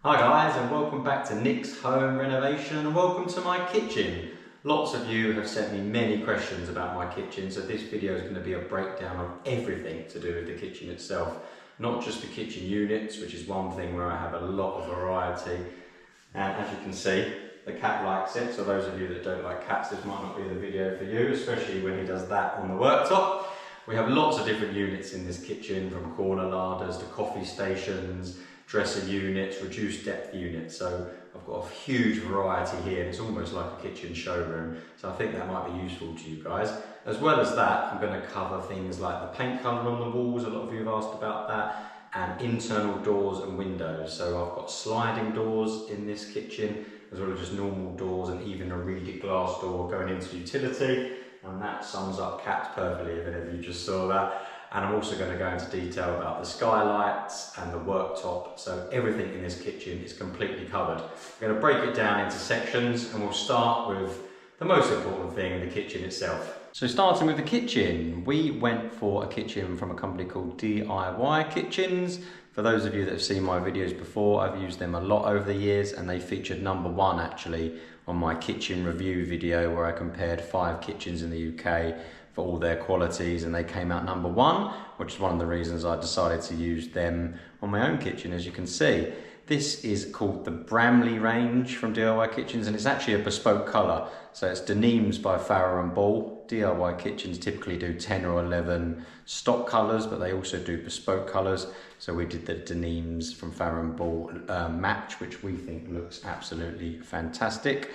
Hi guys, and welcome back to Nick's Home Renovation, and welcome to my kitchen. Lots of you have sent me many questions about my kitchen, so this video is going to be a breakdown of everything to do with the kitchen itself. Not just the kitchen units, which is one thing where I have a lot of variety. And as you can see, the cat likes it, so those of you that don't like cats, this might not be the video for you, especially when he does that on the worktop. We have lots of different units in this kitchen, from corner larders to coffee stations, dresser units, reduced depth units. So I've got a huge variety here, and it's almost like a kitchen showroom. So I think that might be useful to you guys. As well as that, I'm going to cover things like the paint colour on the walls. A lot of you have asked about that, and internal doors and windows. So I've got sliding doors in this kitchen, as well as just normal doors, and even a reeded glass door going into utility. And that sums up cats perfectly, if any of you just saw that. And I'm also going to go into detail about the skylights and the worktop. So everything in this kitchen is completely covered. I'm going to break it down into sections, and we'll start with the most important thing, the kitchen itself. So starting with the kitchen, we went for a kitchen from a company called DIY Kitchens. For those of you that have seen my videos before, I've used them a lot over the years, and they featured #1 actually on my kitchen review video, where I compared 5 kitchens in the UK for all their qualities, and they came out #1, which is one of the reasons I decided to use them on my own kitchen. As you can see, this is called the Bramley range from DIY Kitchens, and it's actually a bespoke colour. So it's denims by Farrow & Ball. DIY Kitchens typically do 10 or 11 stock colours, but they also do bespoke colours. So we did the denims from Farrow & Ball match, which we think looks absolutely fantastic.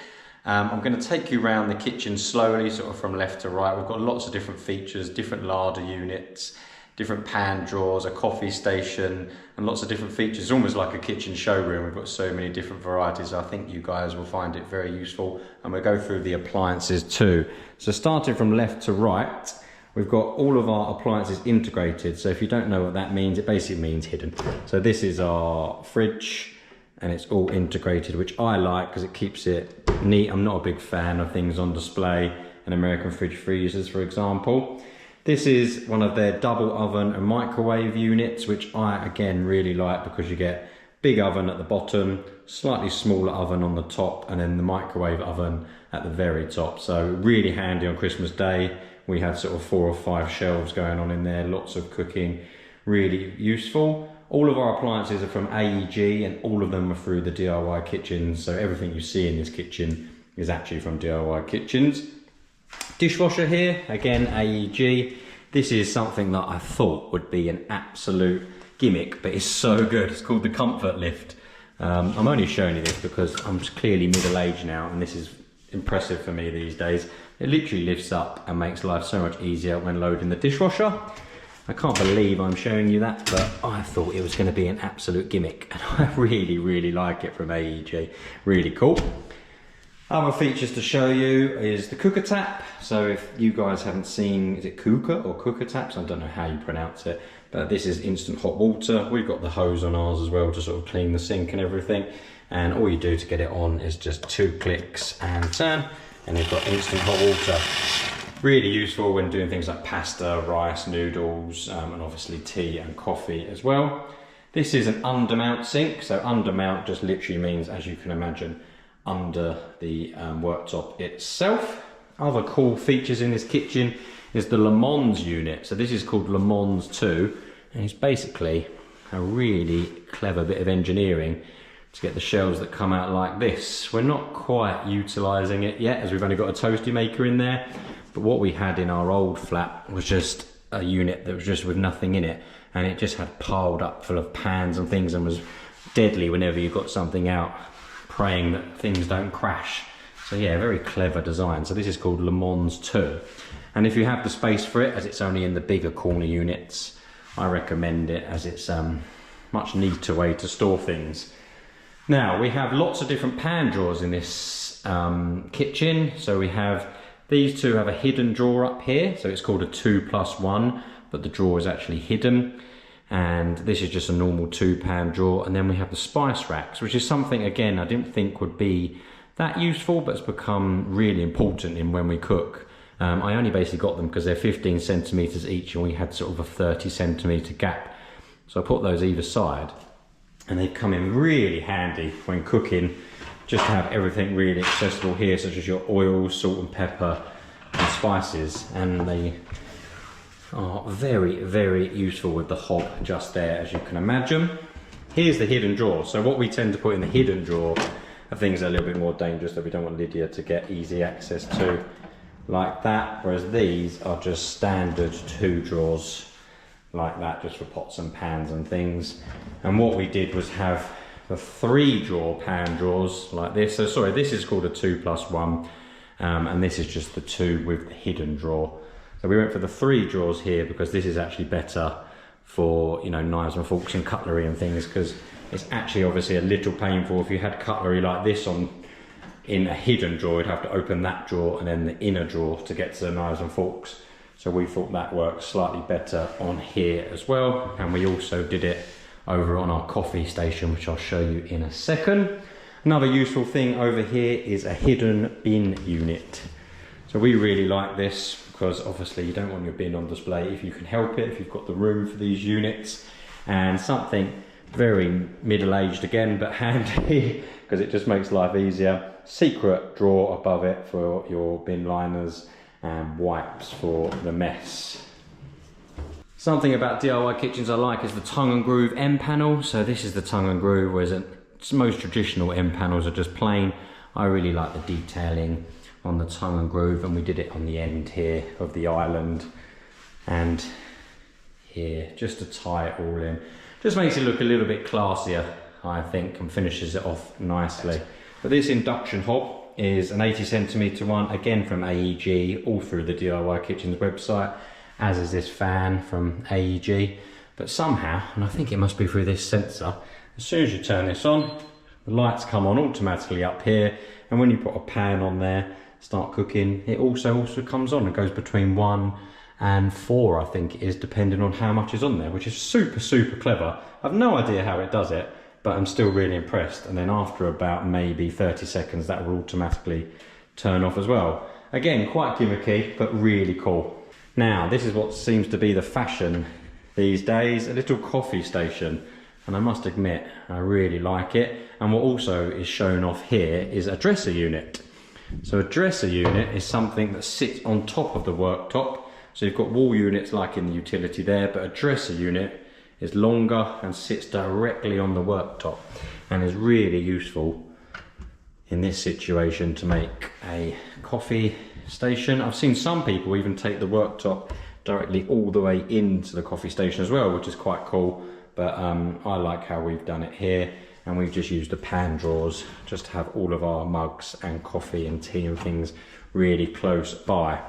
I'm going to take you around the kitchen slowly, sort of from left to right. We've got lots of different features, different larder units, different pan drawers, a coffee station, and lots of different features. It's almost like a kitchen showroom. We've got so many different varieties. I think you guys will find it very useful, and we'll go through the appliances too. So starting from left to right, we've got all of our appliances integrated. So if you don't know what that means, it basically means hidden. So this is our fridge, and it's all integrated, which I like because it keeps it neat. I'm not a big fan of things on display in American fridge freezers, for example. This is one of their double oven and microwave units, which I again really like, because you get big oven at the bottom, slightly smaller oven on the top, and then the microwave oven at the very top. So really handy on Christmas Day. We have sort of 4 or 5 shelves going on in there, lots of cooking, really useful. All of our appliances are from AEG, and all of them are through the DIY Kitchens. So everything you see in this kitchen is actually from DIY Kitchens. Dishwasher here, again AEG. This is something that I thought would be an absolute gimmick, but it's so good. It's called the Comfort Lift. I'm only showing you this because I'm clearly middle-aged now, and this is impressive for me these days. It literally lifts up and makes life so much easier when loading the dishwasher. I can't believe I'm showing you that, but I thought it was going to be an absolute gimmick, and I really like it from AEG. Really cool. Other features to show you is the cooker tap. So if you guys haven't seen, is it cooker or cooker taps? I don't know how you pronounce it, but this is instant hot water. We've got the hose on ours as well to sort of clean the sink and everything. And all you do to get it on is just 2 clicks and turn, and you've got instant hot water. Really useful when doing things like pasta, rice, noodles, and obviously tea and coffee as well. This is an undermount sink. So undermount just literally means, as you can imagine, under the worktop itself. Other cool features in this kitchen is the Le Mans unit. So this is called Le Mans 2, and it's basically a really clever bit of engineering to get the shelves that come out like this. We're not quite utilising it yet, as we've only got a toasty maker in there. But what we had in our old flat was just a unit that was just with nothing in it, and it just had piled up full of pans and things, and was deadly whenever you got something out, praying that things don't crash. So yeah, very clever design. So this is called Le Mans 2. And if you have the space for it, as it's only in the bigger corner units, I recommend it, as it's much neater way to store things. Now, we have lots of different pan drawers in this kitchen. So we have, these two have a hidden drawer up here. So it's called a 2+1, but the drawer is actually hidden. And this is just a normal 2-pan drawer. And then we have the spice racks, which is something, again, I didn't think would be that useful, but it's become really important in when we cook. I only basically got them because they're 15 centimeters each, and we had sort of a 30 centimeter gap. So I put those either side. and they come in really handy when cooking, just to have everything really accessible here, such as your oil, salt and pepper and spices, and they are very, very useful with the hob just there, as you can imagine. Here's the hidden drawer. So what we tend to put in the hidden drawer are things that are a little bit more dangerous that we don't want Lydia to get easy access to, like that, whereas these are just standard 2 drawers like that, just for pots and pans and things. And what we did was have the 3 drawer pan drawers like this. So sorry, this is called a 2+1, and this is just the 2 with the hidden drawer. So we went for the 3 drawers here because this is actually better for, you know, knives and forks and cutlery and things, because it's actually obviously a little painful if you had cutlery like this in a hidden drawer. You'd have to open that drawer and then the inner drawer to get to the knives and forks. So we thought that worked slightly better on here as well. And we also did it over on our coffee station, which I'll show you in a second. Another useful thing over here is a hidden bin unit. So we really like this because obviously you don't want your bin on display if you can help it, if you've got the room for these units. And something very middle-aged again, but handy because it just makes life easier. Secret drawer above it for your bin liners and wipes for the mess. Something about DIY kitchens I like is the tongue and groove end panel. So this is the tongue and groove, whereas most traditional end panels are just plain. I really like the detailing on the tongue and groove, and we did it on the end here of the island and here, just to tie it all in. Just makes it look a little bit classier, I think, and finishes it off nicely. But this induction hob is an 80cm one, again from AEG, all through the DIY Kitchens website, as is this fan from AEG. But somehow, and I think it must be through this sensor, as soon as you turn this on, the lights come on automatically up here, and when you put a pan on there, start cooking, it also comes on. It goes between 1 and 4, I think it is, depending on how much is on there, which is super, super clever. I've no idea how it does it, but I'm still really impressed. And then after about maybe 30 seconds, that will automatically turn off as well. Again, quite gimmicky, but really cool. Now, this is what seems to be the fashion these days, a little coffee station. And I must admit, I really like it. And what also is shown off here is a dresser unit. So a dresser unit is something that sits on top of the worktop. So you've got wall units like in the utility there, but a dresser unit is longer and sits directly on the worktop and is really useful in this situation to make a coffee station. I've seen some people even take the worktop directly all the way into the coffee station as well, which is quite cool. But I like how we've done it here, and we've just used the pan drawers just to have all of our mugs and coffee and tea and things really close by.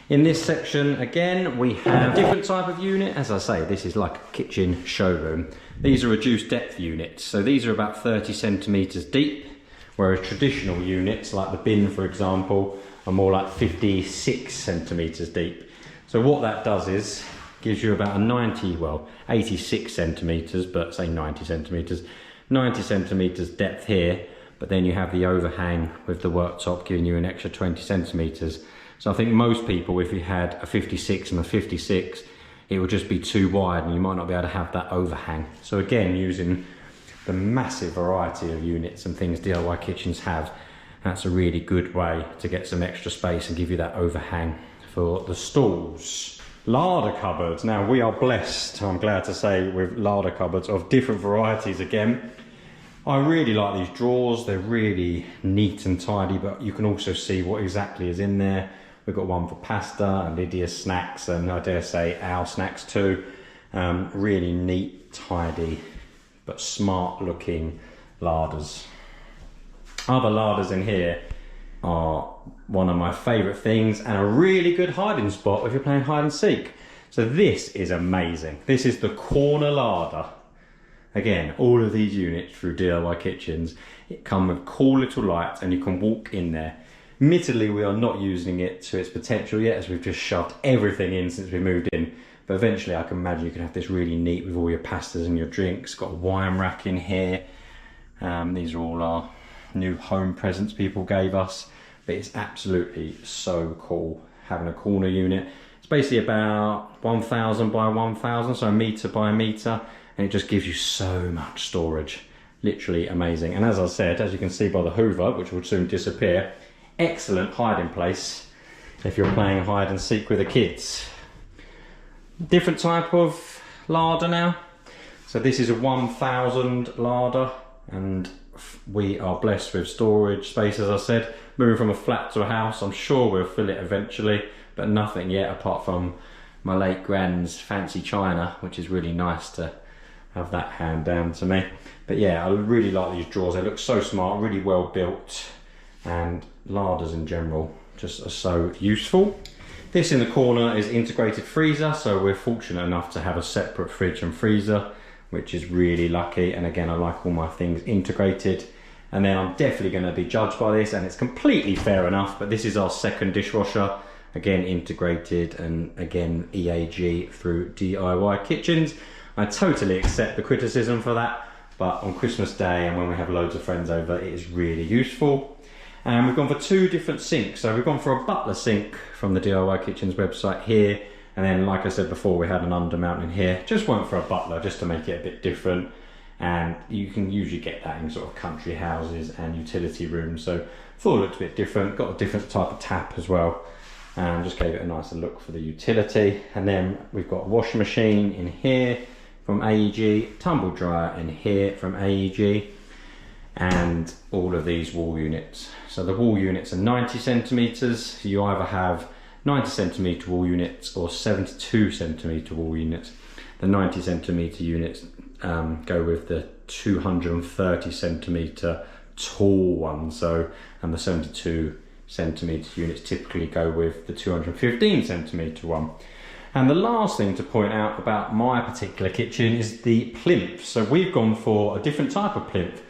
In this section, again, we have a different type of unit. As I say, this is like a kitchen showroom. These are reduced depth units. So these are about 30 centimeters deep, whereas traditional units, like the bin, for example, are more like 56 centimeters deep. So what that does is, gives you about a 86 centimeters, but say 90 centimeters, 90 centimeters depth here, but then you have the overhang with the worktop giving you an extra 20 centimeters. So I think most people, if you had a 56 and a 56, it would just be too wide and you might not be able to have that overhang. So again, using the massive variety of units and things DIY kitchens have, that's a really good way to get some extra space and give you that overhang for the stalls. Larder cupboards. Now we are blessed, I'm glad to say, with larder cupboards of different varieties again. I really like these drawers. They're really neat and tidy, but you can also see what exactly is in there. We've got one for pasta and Lydia's snacks, and I dare say our snacks too. Really neat, tidy, but smart looking larders. Other larders in here are one of my favourite things and a really good hiding spot if you're playing hide and seek. So this is amazing. This is the corner larder. Again, all of these units through DIY Kitchens, it come with cool little lights and you can walk in there. Admittedly, we are not using it to its potential yet, as we've just shoved everything in since we moved in. But eventually I can imagine you can have this really neat with all your pastas and your drinks. Got a wine rack in here. These are all our new home presents people gave us. But it's absolutely so cool having a corner unit. It's basically about 1,000 by 1,000, so a metre by a metre. and it just gives you so much storage. Literally amazing. And as I said, as you can see by the Hoover, which will soon disappear, excellent hiding place if you're playing hide and seek with the kids. Different type of larder now. So this is a 1000 larder, and we are blessed with storage space. As I said, moving from a flat to a house, I'm sure we'll fill it eventually, but nothing yet apart from my late grand's fancy china, which is really nice to have that hand down to me. But yeah, I really like these drawers. They look so smart, really well built, and larders in general just are so useful. This in the corner is integrated freezer, so we're fortunate enough to have a separate fridge and freezer, which is really lucky. And again, I like all my things integrated. And then I'm definitely going to be judged by this, and it's completely fair enough, but this is our second dishwasher, again integrated, and again EAG through DIY Kitchens. I totally accept the criticism for that, but on Christmas Day and when we have loads of friends over, it is really useful. And we've gone for 2 different sinks. So we've gone for a butler sink from the DIY Kitchens website here, and then like I said before, we had an undermount in here. Just went for a butler just to make it a bit different, and you can usually get that in sort of country houses and utility rooms, so thought it looked a bit different. Got a different type of tap as well, and just gave it a nicer look for the utility. And then we've got a washing machine in here from AEG, tumble dryer in here from AEG, and all of these wall units. So the wall units are 90 centimeters. So you either have 90 centimeter wall units or 72 centimeter wall units. The 90 centimeter units go with the 230 centimeter tall one. So, and the 72 centimeter units typically go with the 215 centimeter one. And the last thing to point out about my particular kitchen is the plinth. So we've gone for a different type of plinth.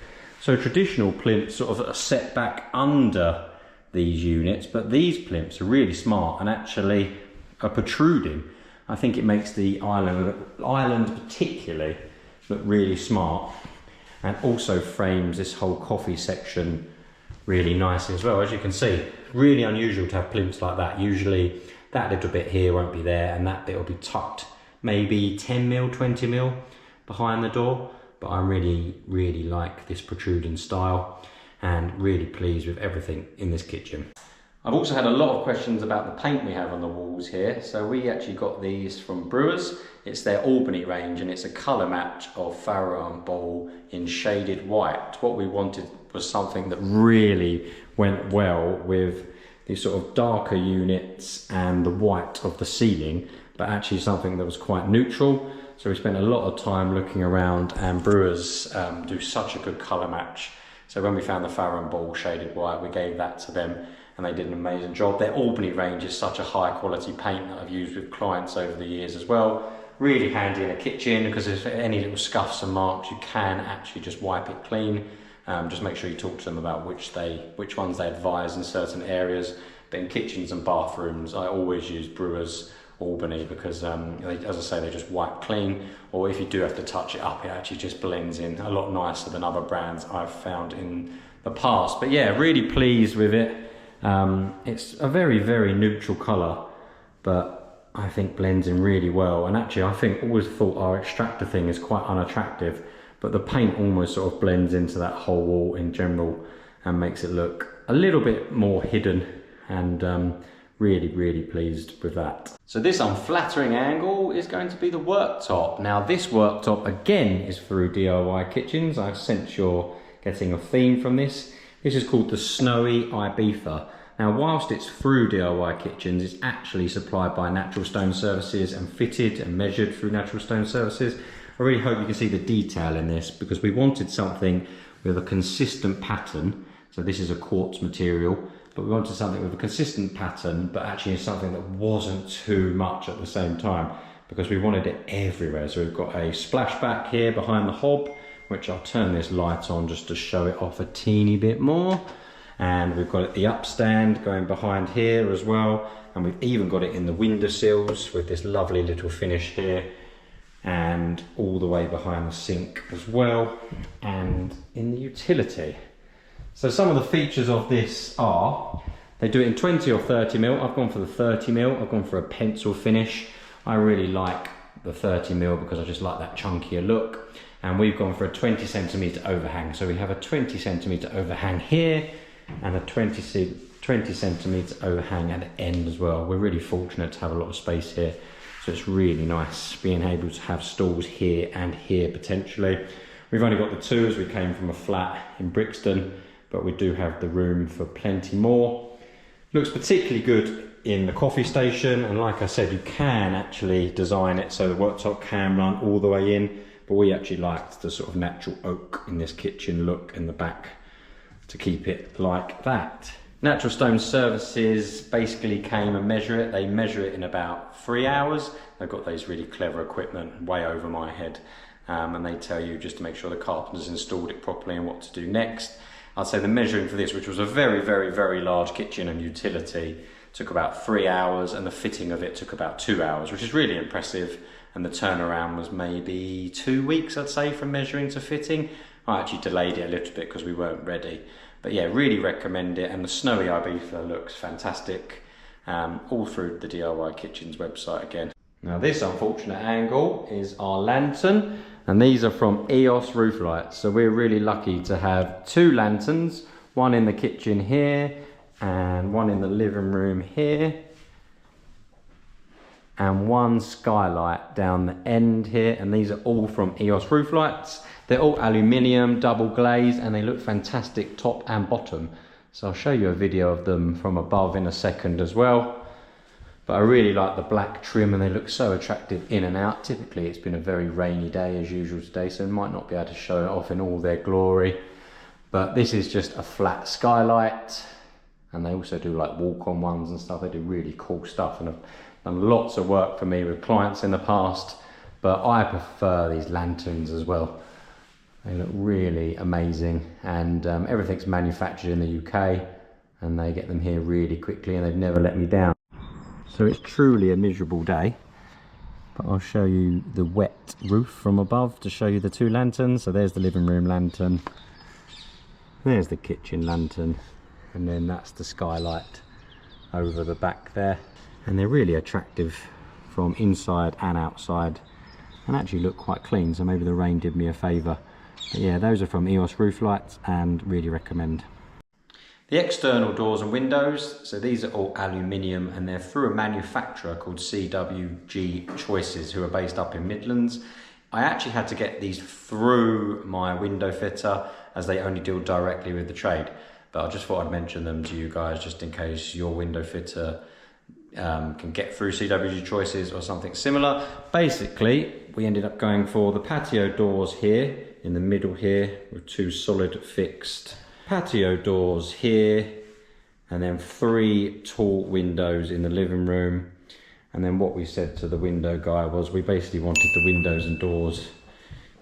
So traditional plinths sort of are set back under these units, but these plinths are really smart and actually are protruding. I think it makes the island particularly look really smart, and also frames this whole coffee section really nicely as well. As you can see, really unusual to have plinths like that. Usually that little bit here won't be there, and that bit will be tucked maybe 10 mil, 20 mil behind the door. But I really like this protruding style, and really pleased with everything in this kitchen. I've also had a lot of questions about the paint we have on the walls here. So we actually got these from Brewers. It's their Albany range, and it's a colour match of Farrow and Ball in shaded white. What we wanted was something that really went well with these sort of darker units and the white of the ceiling, but actually something that was quite neutral. So we spent a lot of time looking around, and Brewers do such a good colour match. So when we found the Farrow and Ball shaded white, we gave that to them, and they did an amazing job. Their Albany range is such a high quality paint that I've used with clients over the years as well. Really handy in a kitchen, because if any little scuffs and marks, you can actually just wipe it clean. Just make sure you talk to them about which ones they advise in certain areas. But in kitchens and bathrooms, I always use Brewers Albany, because as I say, they just wipe clean, or if you do have to touch it up, it actually just blends in a lot nicer than other brands I've found in the past. But yeah, really pleased with it. It's a very neutral colour, but I think blends in really well. And actually, I think always thought our extractor thing is quite unattractive, but the paint almost sort of blends into that whole wall in general and makes it look a little bit more hidden, and really pleased with that. So this unflattering angle is going to be the worktop. Now this worktop again is through DIY Kitchens. I sense you're getting a theme from this. This is called the Snowy Ibiza. Now whilst it's through DIY Kitchens, it's actually supplied by Natural Stone Services and fitted and measured through Natural Stone Services. I really hope you can see the detail in this, because we wanted something with a consistent pattern. So this is a quartz material, but we wanted something with a consistent pattern, but actually something that wasn't too much at the same time, because we wanted it everywhere. So we've got a splashback here behind the hob, which I'll turn this light on just to show it off a teeny bit more. And we've got the upstand going behind here as well. And we've even got it in the windowsills with this lovely little finish here, and all the way behind the sink as well, and in the utility. So some of the features of this are, they do it in 20 or 30 mil. I've gone for the 30 mil. I've gone for a pencil finish. I really like the 30mm because I just like that chunkier look. And we've gone for a 20cm overhang. So we have a 20cm overhang here and a 20cm overhang at the end as well. We're really fortunate to have a lot of space here. So it's really nice being able to have stalls here and here potentially. We've only got the two as we came from a flat in Brixton, but we do have the room for plenty more. Looks particularly good in the coffee station, and like I said, you can actually design it so the worktop can run all the way in, but we actually liked the sort of natural oak in this kitchen look in the back to keep it like that. Natural Stone Services basically came and measure it. They measure it in about 3 hours. They've got those really clever equipment way over my head, and they tell you just to make sure the carpenter's installed it properly and what to do next. I'd say the measuring for this, which was a very, very, very large kitchen and utility, took about 3 hours, and the fitting of it took about 2 hours, which is really impressive. And the turnaround was maybe 2 weeks, I'd say, from measuring to fitting. I actually delayed it a little bit because we weren't ready. But yeah, really recommend it. And the snowy Ibiza looks fantastic, all through the DIY Kitchens website again. Now this unfortunate angle is our lantern, and these are from EOS Rooflights. So we're really lucky to have 2 lanterns, one in the kitchen here and one in the living room here, and one skylight down the end here, and these are all from EOS Rooflights. They're all aluminium, double glazed, and they look fantastic top and bottom. So I'll show you a video of them from above in a second as well. But I really like the black trim, and they look so attractive in and out. Typically it's been a very rainy day as usual today, so I might not be able to show it off in all their glory. But this is just a flat skylight, and they also do like walk-on ones and stuff. They do really cool stuff, and have done lots of work for me with clients in the past. But I prefer these lanterns as well. They look really amazing, and everything's manufactured in the UK, and they get them here really quickly, and they've never let me down. So it's truly a miserable day, but I'll show you the wet roof from above to show you the 2 lanterns. So there's the living room lantern, there's the kitchen lantern, and then that's the skylight over the back there. And they're really attractive from inside and outside, and actually look quite clean, so maybe the rain did me a favour. But yeah, those are from EOS Rooflights, and really recommend. The external doors and windows, so these are all aluminium, and they're through a manufacturer called CWG Choices, who are based up in Midlands. I actually had to get these through my window fitter, as they only deal directly with the trade. But I just thought I'd mention them to you guys just in case your window fitter can get through CWG Choices or something similar. Basically, we ended up going for the patio doors here in the middle here with 2 solid fixed patio doors here, and then 3 tall windows in the living room. And then what we said to the window guy was we basically wanted the windows and doors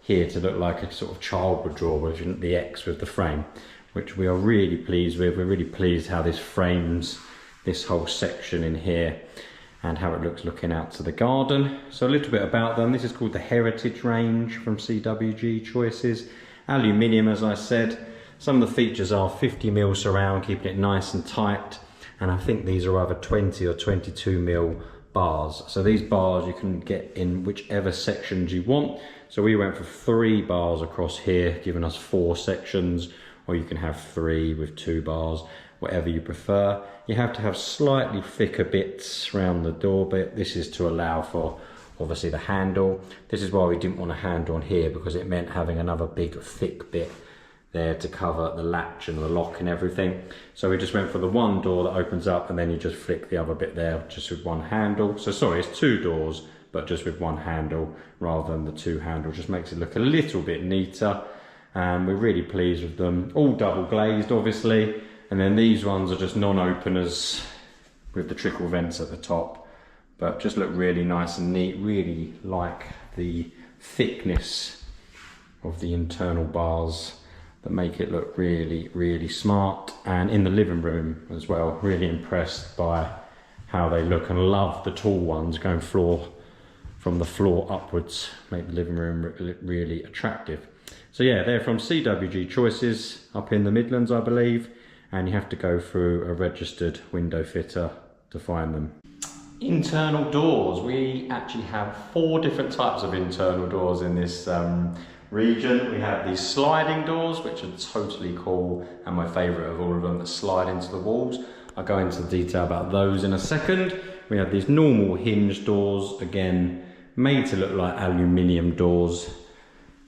here to look like a sort of child would draw with the X with the frame, which we are really pleased with. We're really pleased how this frames this whole section in here and how it looks looking out to the garden. So a little bit about them. This is called the Heritage range from CWG Choices. Aluminium, as I said. Some of the features are 50mm surround, keeping it nice and tight. And I think these are either 20 or 22mm bars. So these bars you can get in whichever sections you want. So we went for 3 bars across here, giving us 4 sections, or you can have 3 with 2 bars, whatever you prefer. You have to have slightly thicker bits around the door bit. This is to allow for obviously the handle. This is why we didn't want a handle on here, because it meant having another big thick bit there to cover the latch and the lock and everything. So we just went for the 1 door that opens up, and then you just flick the other bit there just with 1 handle. So sorry, it's 2 doors, but just with 1 handle rather than the 2 handle. Just makes it look a little bit neater, and we're really pleased with them. All double glazed, obviously. And then these ones are just non-openers with the trickle vents at the top, but just look really nice and neat. Really like the thickness of the internal bars that make it look really, really smart. And in the living room as well, really impressed by how they look, and love the tall ones going from the floor upwards, make the living room really attractive. So yeah, they're from CWG Choices up in the Midlands, I believe, and you have to go through a registered window fitter to find them. Internal doors. We actually have 4 different types of internal doors in this region. We have these sliding doors, which are totally cool, and my favourite of all of them, that slide into the walls. I'll go into detail about those in a second. We have these normal hinge doors, again, made to look like aluminium doors,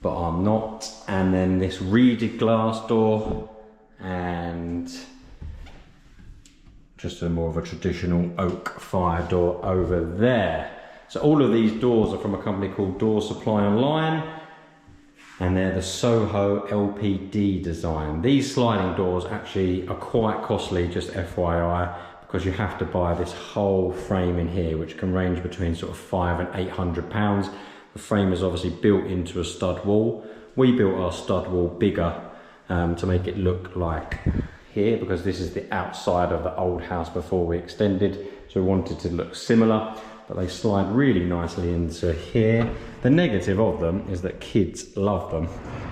but are not. And then this reeded glass door, and just a more of a traditional oak fire door over there. So all of these doors are from a company called Door Supply Online, and they're the Soho LPD design. These sliding doors actually are quite costly, just FYI, because you have to buy this whole frame in here, which can range between sort of £500 and £800. The frame is obviously built into a stud wall. We built our stud wall bigger to make it look like here, because this is the outside of the old house before we extended, so we wanted to look similar, but they slide really nicely into here. The negative of them is that kids love them,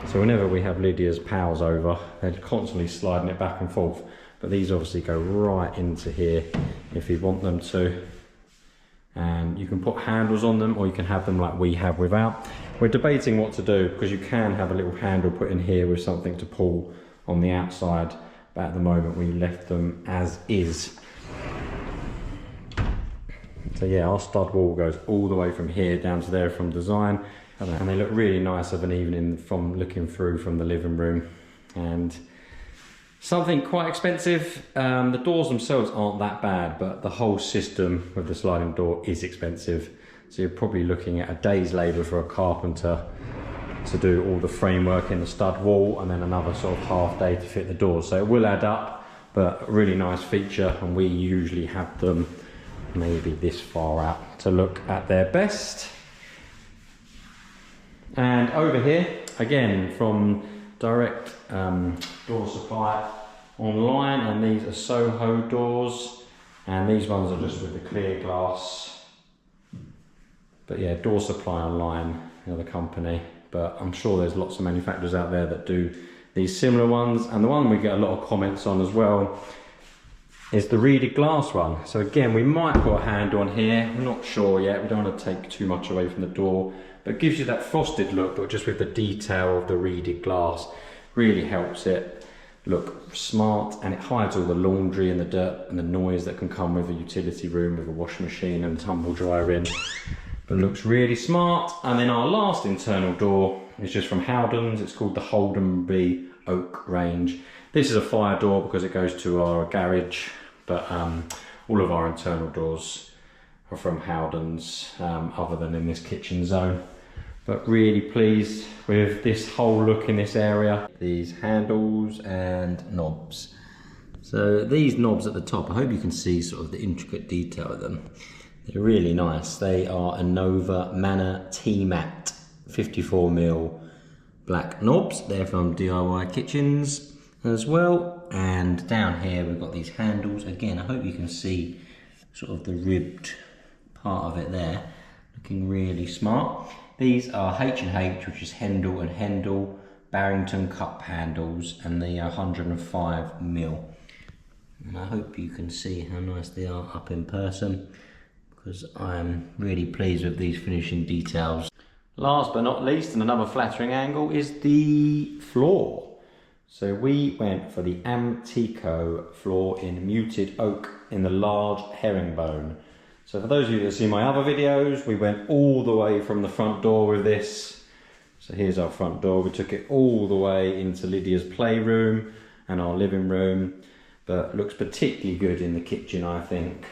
so whenever we have Lydia's pals over, they're constantly sliding it back and forth, but these obviously go right into here if you want them to, and you can put handles on them, or you can have them like we have without. We're debating what to do, because you can have a little handle put in here with something to pull on the outside, but at the moment we left them as is. So yeah, our stud wall goes all the way from here down to there from design, and they look really nice of an evening from looking through from the living room. And something quite expensive, the doors themselves aren't that bad, but the whole system with the sliding door is expensive. So you're probably looking at a day's labour for a carpenter to do all the framework in the stud wall, and then another sort of half day to fit the doors. So it will add up, but a really nice feature, and we usually have them maybe this far out to look at their best. And over here, again, from direct Door Supply Online, and these are Soho doors, and these ones are just with the clear glass. But yeah, Door Supply Online, you know, the company, but I'm sure there's lots of manufacturers out there that do these similar ones. And the one we get a lot of comments on as well is the reeded glass one. So again, we might put a handle on here, we're not sure yet, we don't want to take too much away from the door, but it gives you that frosted look, but just with the detail of the reeded glass. Really helps it look smart, and it hides all the laundry and the dirt and the noise that can come with a utility room with a washing machine and tumble dryer in. But looks really smart. And then our last internal door is just from Howden's. It's called the Holdenby Oak range. This is a fire door because it goes to our garage, but all of our internal doors are from Howden's, other than in this kitchen zone. But really pleased with this whole look in this area. These handles and knobs. So these knobs at the top, I hope you can see sort of the intricate detail of them. They're really nice. They are a Nova Manor T-Mat 54mm black knobs. They're from DIY Kitchens as well. And down here we've got these handles. Again, I hope you can see sort of the ribbed part of it there. Looking really smart. These are H&H, which is Hendel and Hendel Barrington cup handles, and they are 105mm. And I hope you can see how nice they are up in person, because I'm really pleased with these finishing details. Last but not least, and another flattering angle, is the floor. So we went for the Amtico floor in muted oak in the large herringbone. So for those of you that see my other videos, we went all the way from the front door with this. So here's our front door. We took it all the way into Lydia's playroom and our living room, but looks particularly good in the kitchen, I think,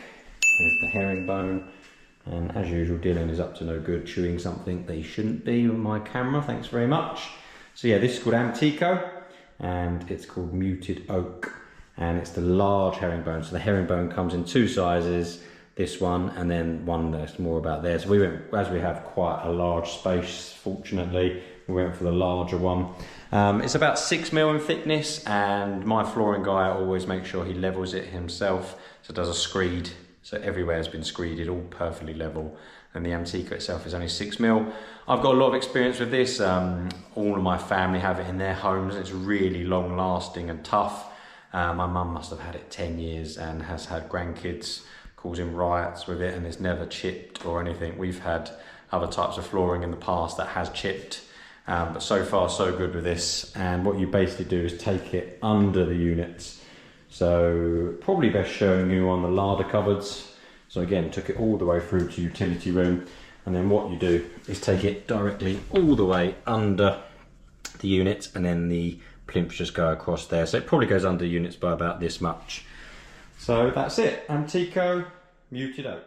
with the herringbone. And as usual, Dylan is up to no good chewing something that he shouldn't be on my camera. Thanks very much. So yeah, this is called Amtico, and it's called muted oak, and it's the large herringbone. So the herringbone comes in 2 sizes, this one and then one that's more about there. So we went, as we have quite a large space, fortunately, we went for the larger one. It's about 6mm in thickness, and my flooring guy always makes sure he levels it himself, so does a screed. So everywhere has been screeded, all perfectly level. And the Amtico itself is only 6mm. I've got a lot of experience with this. All of my family have it in their homes. It's really long lasting and tough. My mum must have had it 10 years and has had grandkids. Of causing riots with it, and it's never chipped or anything. We've had other types of flooring in the past that has chipped, but so far so good with this. And what you basically do is take it under the units. So probably best showing you on the larder cupboards. So again, took it all the way through to utility room, and then what you do is take it directly all the way under the units, and then the plinths just go across there. So it probably goes under units by about this much. So that's it, Amtico muted out.